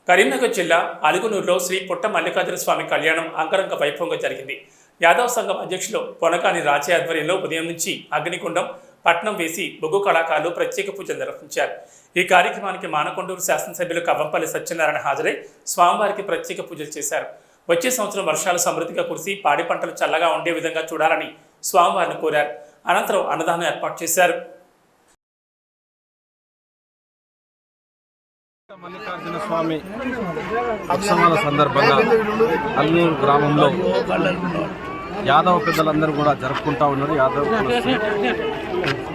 కరీంనగర్ జిల్లా అలుగునూరులో శ్రీ పుట్ట మల్లికార్జున స్వామి కళ్యాణం అంగరంగ వైభవంగా జరిగింది. యాదవ్ సంఘం అధ్యక్షులు పొనకాని రాజే ఆధ్వర్యంలో ఉదయం నుంచి అగ్నికుండం పట్నం వేసి బొగ్గు కళాకారులు ప్రత్యేక పూజలు నిర్వహించారు. ఈ కార్యక్రమానికి మానకొండూరు శాసనసభ్యులు కవ్వంపల్లి సత్యనారాయణ హాజరై స్వామివారికి ప్రత్యేక పూజలు చేశారు. వచ్చే సంవత్సరం వర్షాలు సమృద్ధిగా కురిసి పాడి పంటలు చల్లగా ఉండే విధంగా చూడాలని స్వామివారిని కోరారు. అనంతరం అన్నదానం ఏర్పాటు చేశారు. మల్లికార్జున స్వామి ఉత్సవాల సందర్భంగా అల్లూరు గ్రామంలో యాదవ పెద్దలందరూ కూడా జరుపుకుంటా ఉన్నారు. యాదవ్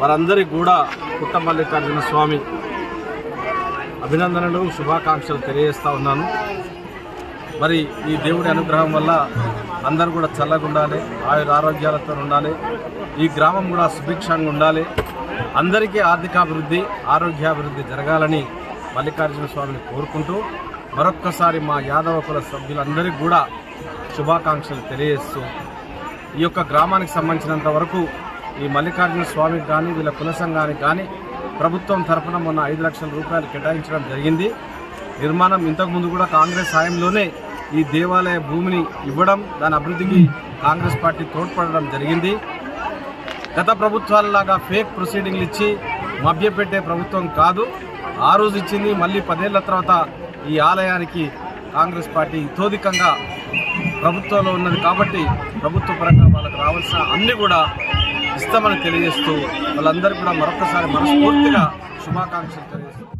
వారందరికీ కూడా పుట్ట మల్లికార్జున స్వామి అభినందనలు, శుభాకాంక్షలు తెలియజేస్తూ ఉన్నాను. మరి ఈ దేవుడి అనుగ్రహం వల్ల అందరూ కూడా చల్లగా ఉండాలి, ఆరోగ్యాలతో ఉండాలి, ఈ గ్రామం కూడా సుభిక్షంగా ఉండాలి, అందరికీ ఆర్థికాభివృద్ధి, ఆరోగ్యాభివృద్ధి జరగాలని మల్లికార్జున స్వామిని కోరుకుంటూ మరొక్కసారి మా యాదవ కుల సభ్యులందరికీ కూడా శుభాకాంక్షలు తెలియజేస్తూ ఈ యొక్క గ్రామానికి సంబంధించినంత వరకు ఈ మల్లికార్జున స్వామికి కానీ వీళ్ళ కుల సంఘానికి కానీ ప్రభుత్వం తరఫున మొన్న 5 లక్షల రూపాయలు కేటాయించడం జరిగింది. నిర్మాణం ఇంతకుముందు కూడా కాంగ్రెస్ హయాంలోనే ఈ దేవాలయ భూమిని ఇవ్వడం, దాని అభివృద్ధికి కాంగ్రెస్ పార్టీ తోడ్పడడం జరిగింది. గత ప్రభుత్వాలలాగా ఫేక్ ప్రొసీడింగ్లు ఇచ్చి మభ్యపెట్టే ప్రభుత్వం కాదు. ఆ రోజు ఇచ్చింది, మళ్ళీ 10 ఏళ్ల తర్వాత ఈ ఆలయానికి కాంగ్రెస్ పార్టీ ఇతోధికంగా ప్రభుత్వంలో ఉన్నది కాబట్టి ప్రభుత్వ పరంగా వాళ్ళకి రావాల్సిన అన్ని కూడా ఇస్తామని తెలియజేస్తూ వాళ్ళందరికీ కూడా మరొకసారి మనస్ఫూర్తిగా శుభాకాంక్షలు తెలియజేస్తూ